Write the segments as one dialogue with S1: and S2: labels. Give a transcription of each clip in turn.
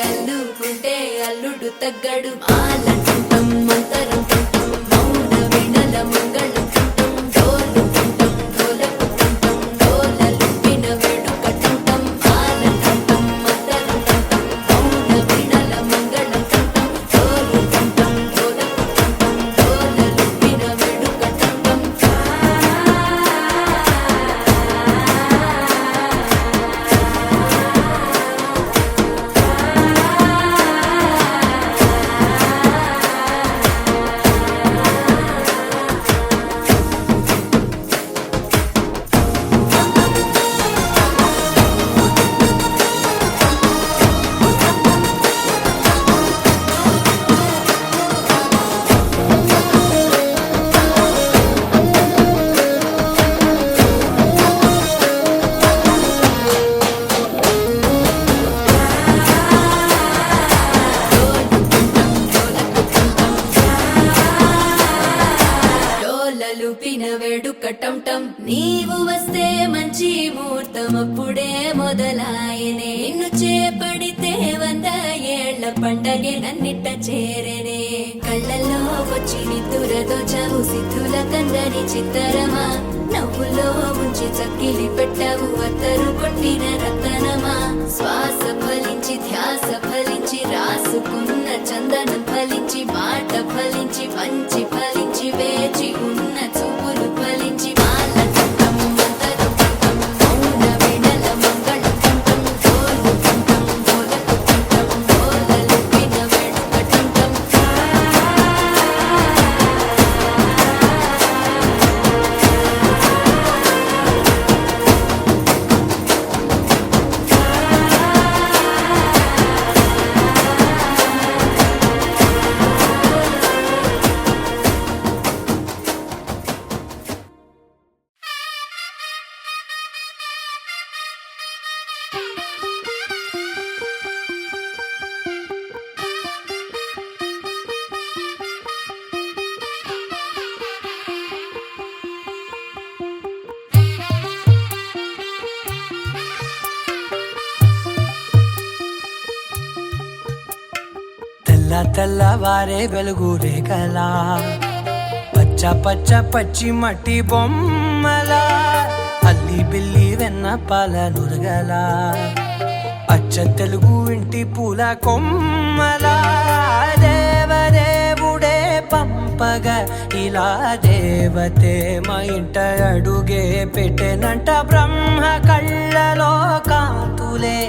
S1: అల్లుకుంటే అల్లుడు తగ్గడు మాలంటుంటాం మంతరం తుంటాం మౌన వినల మంగళం తుంటాం డోలు తుంటాం డోలకు తుంటాం డోలలు విన వేడుక తుంటాం మాలంటుంటాం మంతరం తుంటాం మౌన వినల మంగళం తుంటాం డోలు తుంటాం డోలకు తుంటాం డోలలు విన వేడుక తుంటాం డోలలుపిన వేడుకటంటం నీవు వస్తే మంచి ముహూర్తం అప్పుడే మొదలాయనే నిన్ను చేపడితే 100 ఏళ్ల పండగే నన్నిట్ట చేరేనే కళ్ళల్లో వచ్చి నిద్దురదోచావు సిద్ధుల కందని చిత్తరమా నవ్వులో ముంచి చక్కిలి పెట్టావు అత్తరు కొట్టిన రతనమా శ్వాస ఫలించి ధ్యాస ఫలించి రాసుకున్న చందనం ఫలించి మాట ఫలించి మంచి ఫలించి వేచి ఉన్న చూపులు ఫలించి మాల తుంటం మంతరం తుంటం మౌన వినల మంగళం తుంటం డోలు తుంటం డోలకు తుంటం డోలలు విన వేడుక తుంటం
S2: తెల్లవారే వెలుగు రేఖలా పచ్చ పచ్చ పచ్చి మట్టి బొమ్మలా అల్లి బిల్లి వెన్న పాల నురగలా అచ్చ తెలుగు ఇంటి పూల కొమ్మలా దేవదేవుడే పంపగా ఇలా దేవతే మా ఇంట అడుగే పెట్టెనంట బ్రహ్మ కళ్ళలో కాంతులే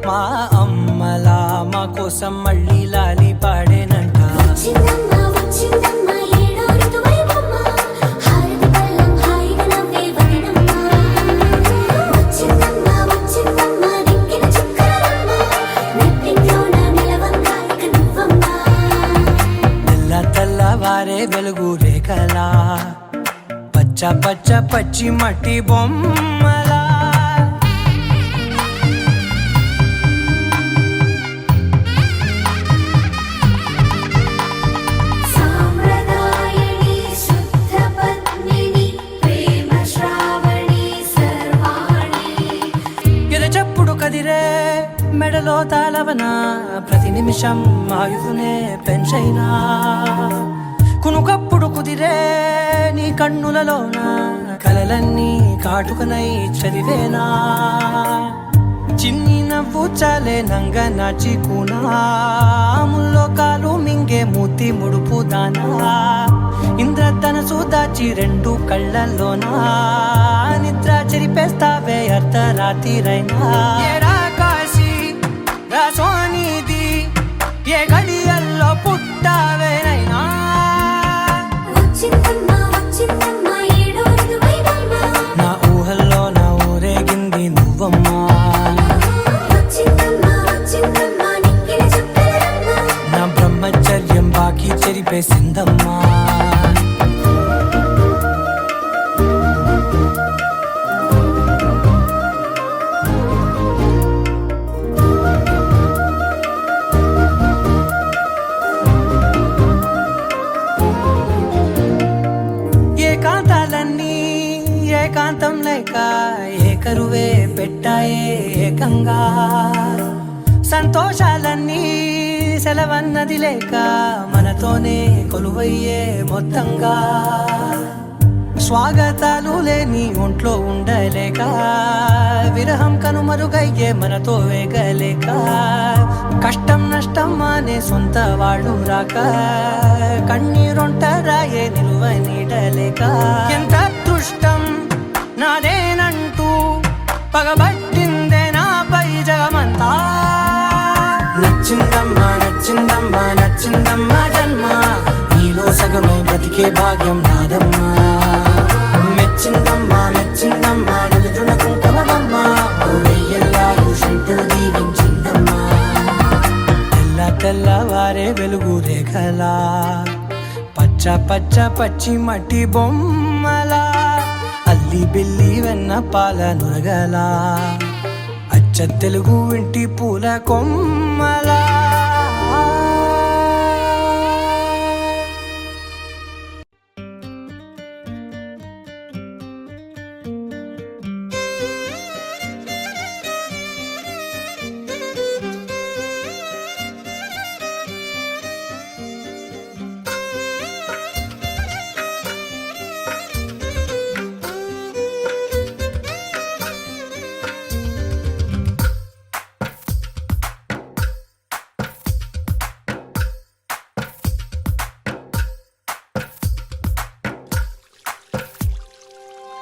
S2: మా అమ్మలా మా కోసం మళ్ళీ లాలి పాడేనంట
S3: వచ్చిందమ్మా వచ్చిందమ్మా ఏడో ఋతువైవమ్మా హారతి పళ్ళం హాయిగా నవ్వే వదినమ్మా వచ్చిందమ్మా వచ్చిందమ్మా దిక్కిన చుక్కలమ్మా నెట్టింట్లోన నిలవంగా ఇక నువ్వమ్మా
S2: తెల్లవారే వెలుగు రేఖలా పచ్చ పచ్చ పచ్చి మట్టి బొమ్మలా
S3: సాంప్రదాయని శుద్ధ పద్మిని ప్రేమ శ్రావణి సర్వాణి
S2: ఎరచప్పుడు కదిరే మెడలో తాళవన ప్రతి నిమిషం ఆయుధునే పెంచైనా కునుకప్పుడు కుదిరే నీ కన్నులలోన కలలన్నీ కాటుకనై చదివేనా చిన్ని నవ్వు చాలే నంగ నాచి కూనాముల్లో కాలు మింగే మూతి ముడుపు దానా ఇంద్రధనసు దాచి రెండు కళ్ళల్లోనా నిద్ర చెరిపేస్తావే అర్ధరాత్రిరైనా ఏరా కాశీ రా సోనిది ఏ గడియల్లో పుట్టావేనైనా
S3: వచ్చిందమ్మా వచ్చిందమ్మా ఏడో ఋతువైవమ్మా
S2: నా ఊహల్లో నా ఊరేగింది నువ్వమ్మా
S3: వచ్చిందమ్మా వచ్చిందమ్మా నిక్కిన చుక్కలమ్మా
S2: నా బ్రహ్మచర్యం బాకీ చెరిపేసిందమ్మా ఏకాంతాలన్నీ ఏకాంతం లేక ఏకరువే పెట్టాయే ఏకంగా సంతోషాలన్నీ సెలవన్నది లేక మనతోనే కొలువయ్యే మొత్తంగా స్వాగతాలు లేని ఒంట్లో ఉండలేక విరహం కనుమరుగయ్యే మనతో వేగలేక కష్టం నష్టం అనే సొంత వాళ్ళు రాక కన్నీరొంటరాయే నిలువ నీడలేక ఎంత అదృష్టం నాదేనంటూ పగబట్టిందే నాపై జగమంతా నచ్చిందమ్మా నచ్చిందమ్మా నచ్చిందమ్మా జన్మ నీలో సగమై బ్రతికే భాగ్యం నాదమ్మా మెచ్చిందమ్మా మెచ్చిందమ్మా నిలుచున కుంకుమమ్మా వెయ్యల్లాలు శంకులు దీవించిందమ్మా తెల్ల తెల్లవారే వెలుగు రేఖలా పచ్చ పచ్చ పచ్చి మట్టి బొమ్మలా అల్లి బిల్లి వెన్న పాల నురగలా అచ్చ తెలుగు ఇంటి పూల కొమ్మలా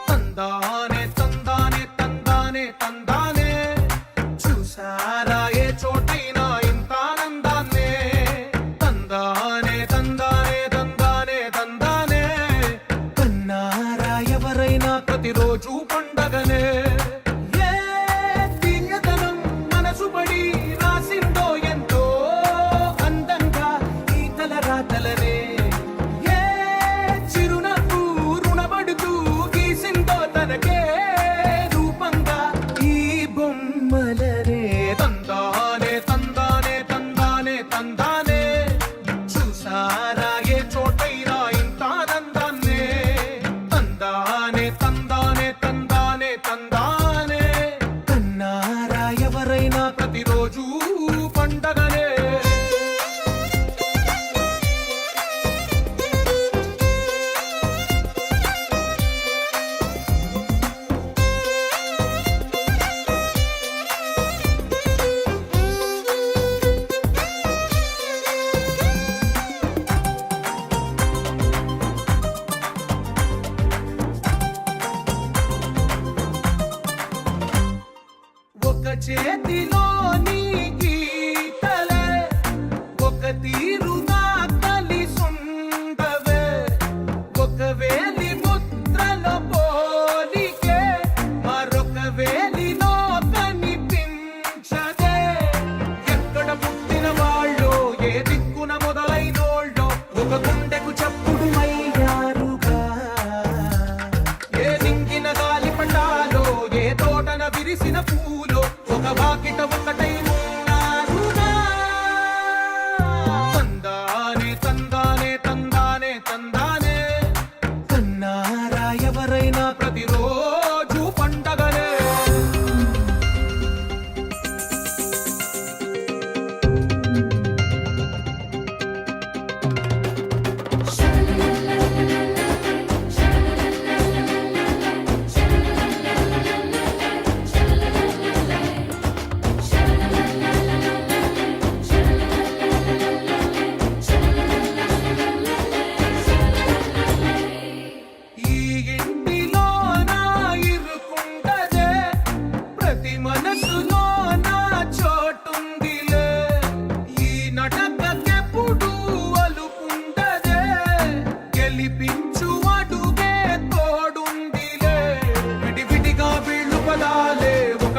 S4: తందానే తందానే తందానే తందానే చూసారా ఏ చోటైనా ఇంత ఆనందాన్నే తందానే తందానే తందానే తందానే కన్నారా ఎవరైనా ప్రతిరోజు పండగనే ఏ తీయదనం మనసు పడి రాసిందో ఎంతో అందంగా ఈ తల రాతలనే ఏ చిరునవ్వు రుణపడుతూ గీసిందో తనకే రూపంగా ఈ బొమ్మలనే తందానే తందానే తందానే తందానే చూసారా ఏ చోటైనా ఇంత ఆనందాన్నే తందానే తందానే తందానే తందానే కన్నారా ఎవరైనా ప్రతిరోజు పండగనే ఒక చేతిలో నీ గీతలే ఒక తీరుగా కలిసుండవే ఒక వేలి ముద్రలో పోలికే మరొక వేలిలో కనిపించదే ఎక్కడ పుట్టిన వాళ్ళో ఏ దిక్కున మొదలైనోళ్ళో ఒక గుండెకు చప్పుడు అయ్యారుగా ఏ నింగిన గాలి పటాలో ఏ తోటన విరిసిన పూలో ఒక వాకిట ఒకటై ఉన్న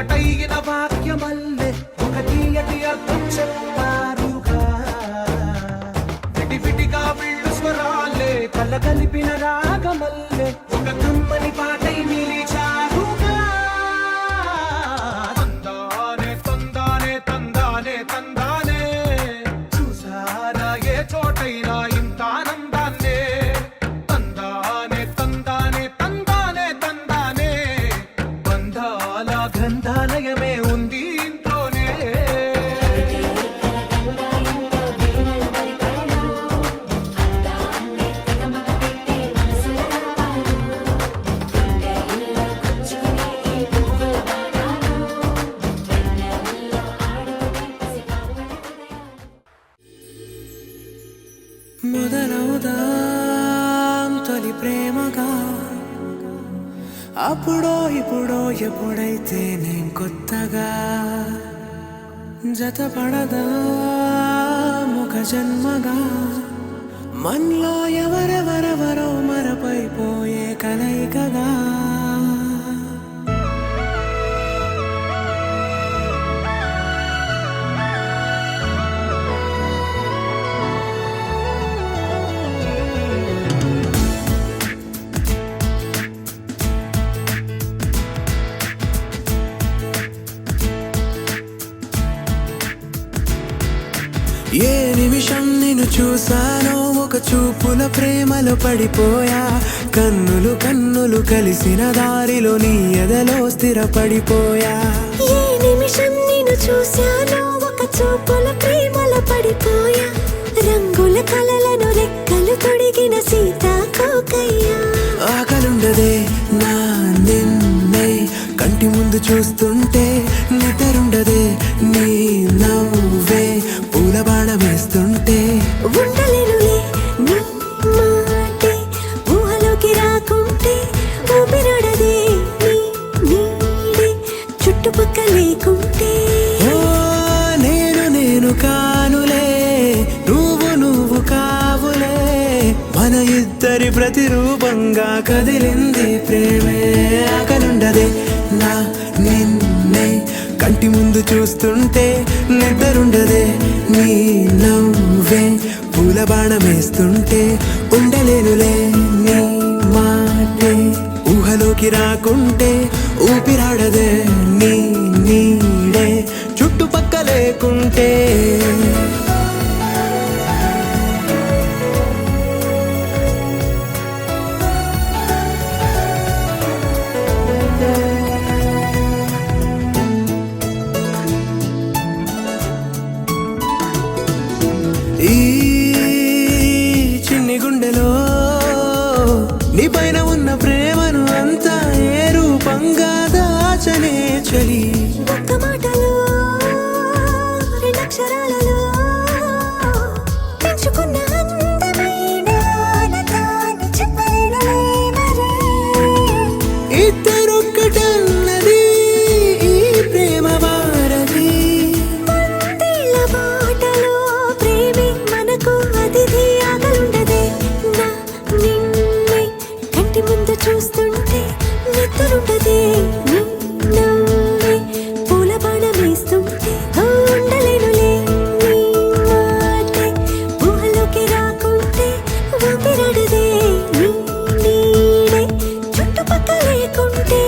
S4: ఒకటైన వాక్యమల్లే ఒక తీయటి అర్థం చెప్పారుగా విటివిటిగా వీళ్ళు స్వరాలే కళ్ళ కలిపిన రాగమల్లే ఒక కమ్మని పాటై నిలిచారుగా తందానే తందానే తందానే తందానే చూసారా ఏ చోటైనా ఇంత ఆనందాన్నే తందానే తందానే తందానే తందానే బంధాల గ్రంథాలయమే ఉంది ఇంట్లోనే
S2: మొదలవుదాం తొలి ప్రేమగా అప్పుడో ఇప్పుడో ఎప్పుడైతే నేను కొత్తగా జతపడదా ఒక జన్మగా మనలో ఎవరెవరెవరో మరపైపోయే కలయికగా ఏ నిమిషం నిన్ను చూసానో ఒక చూపుల ప్రేమలో పడిపోయా కన్నులు కన్నులు కలిసిన దారిలో నీ ఎదలో స్థిరపడిపోయా
S3: ఏ నిమిషం నిన్ను చూశానో ఒక చూపుల ప్రేమలో పడిపోయా రంగుల కలలను రెక్కలు తొడిగిన సీతాకోకయ్యా
S2: ఆకలుండదే నా నిన్నే కంటి ముందు చూస్తుంటే నిద్రుండదే నీ నవ్వే పూల బాణం వేస్తుంటే
S3: ఉండలేనులే నీ మాటే ఊహలోకి రాకుంటే ఊపిరాడదే నీ నీడే చుట్టుపక్క లేకుంటే
S2: ఓ నేను కానులే నువ్వు కావులే మన ఇద్దరి ప్రతిరూపంగా కదిలింది ప్రేమే ఆకలుండదే నా నిన్నే కంటి ముందు చూస్తుంటే నిద్రుండదే నీ నవ్వే పూల బాణం వేస్తుంటే ఉండలేనులే నీ మాటే ఊహలోకి రాకుంటే ఊపిరాడదే నీ నీడే చుట్టుపక్క లేకుంటే ఈ చిన్ని గుండెలో నీ పైన ఉన్న ప్రేమను అంతా ఏ రూపంగా దాచనే చలి
S3: ఒక్క మాటలో రెండక్షరాలలో పెంచుకున్న అందమైన ఆనందాన్ని చెప్పలేనులే మరి
S2: ఇద్దరొక్కటన్నది ఈ ప్రేమ వారది
S3: వందేళ్ల బాటలో ప్రేమే మనకు అతిథి ఆగలుండదే నా నిన్నే కంటి ముందు చూస్తుంటే నిద్రుండదే నీ నవ్వే పూల బాణం వేస్తుంటే ఉండలేనులే నీ మాటే ఊహలోకి రాకుంటే ఊపిరాడదే నీ నీడే చుట్టుపక్క లేకుంటే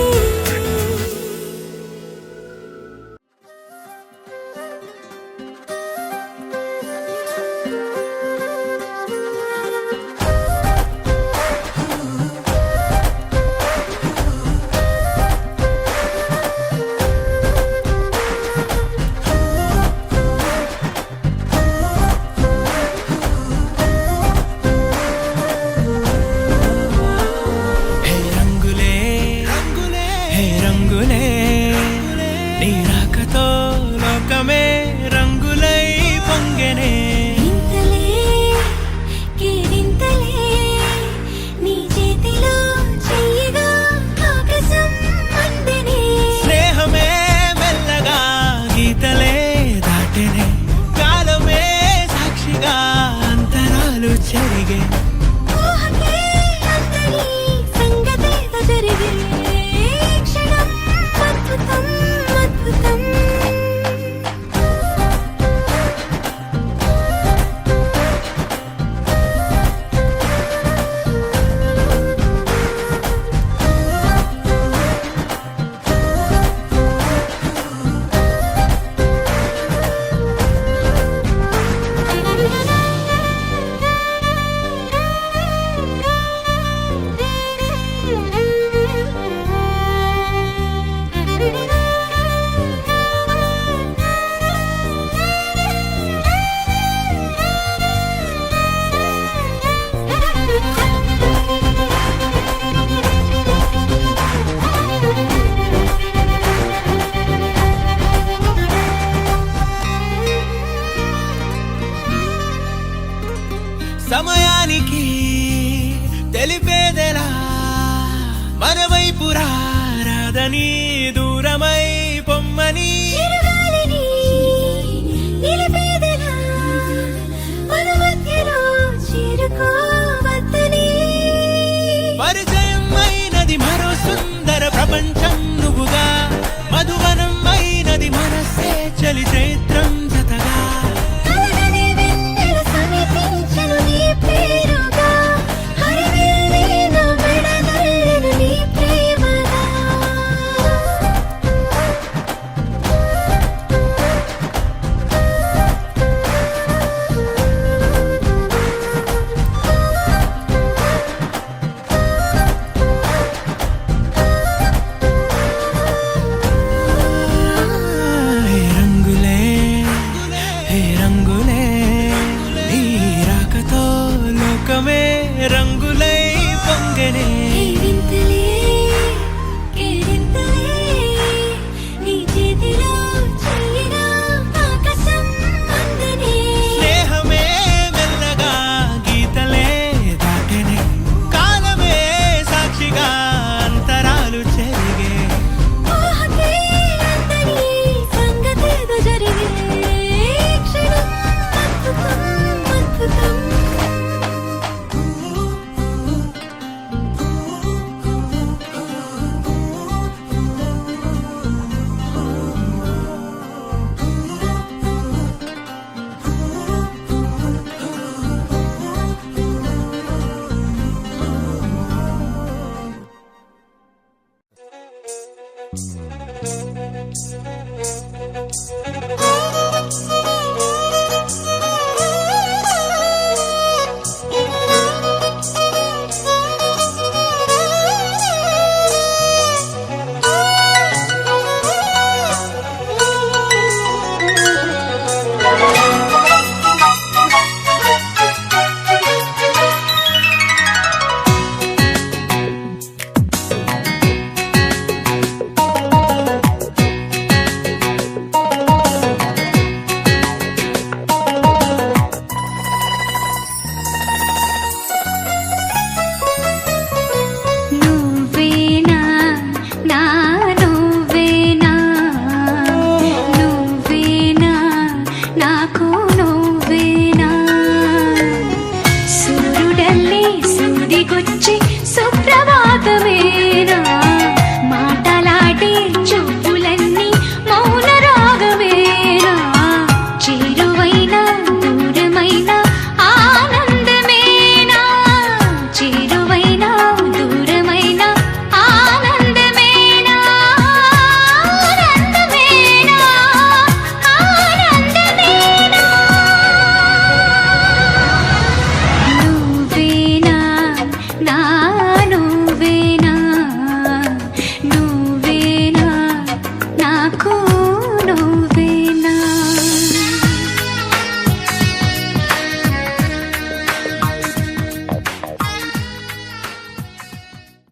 S5: మన వైపు రాదని దూరమై పొమ్మని